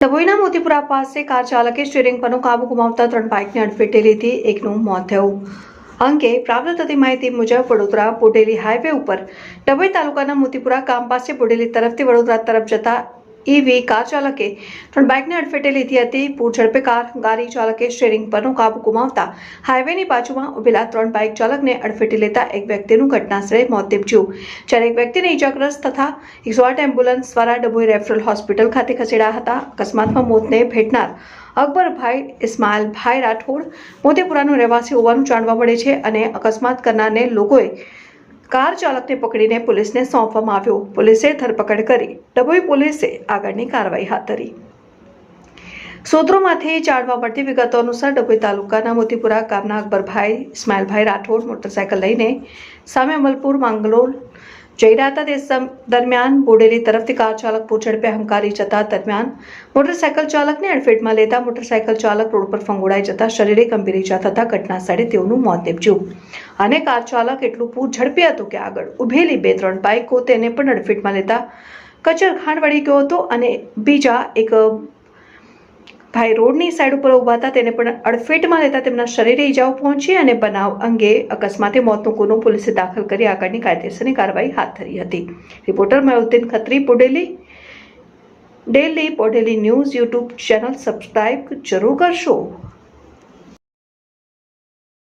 ડભોઈના મોતીપુરા પાસે કાર ચાલકે સ્ટીયરિંગ પરનો કાબુ ગુમાવતા 3 બાઇકને અડફેટે લીધી, એકનું મોત થયું. અંગે પ્રાપ્ત થતી માહિતી મુજબ વડોદરા બોડેલી હાઈવે ઉપર ડભોઈ તાલુકાના મોતીપુરા ગામ પાસે બોડેલી તરફથી વડોદરા તરફ જતા ઈવી કાર ચાલકે 3 બાઇકને અડફેટે લીધી હતી. પૂર ઝડપે ગાડી ચાલકે સ્ટીયરિંગ પરનો કાબુ ગુમાવતા હાઈવેની બાજુમાં ઉભેલા 3 બાઇક ચાલકને અડફેટે લેતા એક વ્યક્તિનું ઘટનાસ્થળે મોત નીપજ્યું, જ્યારે એક વ્યક્તિને ઈજાગ્રસ્ત થતા 108 એમ્બ્યુલન્સ દ્વારા ડભોઈ રેફરલ હોસ્પિટલ ખાતે ખસેડાયા હતા. અકસ્માતમાં મોતને ભેટનાર અકબરભાઈ ઇસ્માઇલભાઈ રાઠોડ મોતીપુરાનો રહેવાસી હોવાનું જાણવા મળે છે અને અકસ્માત કરનારને લોકોએ કાર ચાલકને પકડીને પોલીસને સોંપવામાં આવ્યો. પોલીસે ધરપકડ કરી ડભોઈ પોલીસે આગળની કાર્યવાહી હાથ ધરી. સૂત્રોમાંથી જાણવા મળતી વિગતો અનુસાર ડભોઈ તાલુકાના મોતીપુરા ગામના અકબરભાઈ ઇસ્માઇલભાઈ રાઠોડ મોટરસાયકલ લઈને સામે અમલપુર માંગલોલ જઈ રહ્યા હતા. તે દરમિયાન બોડેલી તરફથી કાર ચાલક પૂર ઝડપે હંકારી જતા દરમિયાન મોટરસાયકલ ચાલકને અડફેટમાં લેતા મોટરસાયકલ ચાલક રોડ પર ફંગોળાઈ જતા શરીરે ગંભીર ઈજા થતા ઘટના સ્થળે તેઓનું મોત નીપજ્યું અને કાર ચાલક એટલું પૂર ઝડપી હતું કે આગળ ઉભેલી 2-3 બાઇકો તેને પણ અડફેટમાં લેતા કચરખાંડ વળી ગયો હતો અને બીજા એક ભાઈ રોડની સાઈડ ઉપર ઉભા હતા, તેને પણ અડફેટમાં લેતા તેમના શરીરે ઈજાઓ પહોંચી અને બનાવ અંગે અકસ્માતે મોતનો ગુનો પોલીસે દાખલ કરી આગળની કાયદેસરની કાર્યવાહી હાથ ધરી હતી. Reporter Mayuddin Khatri, Bodeli. Daily Bodeli news YouTube channel subscribe જરૂર કરશો.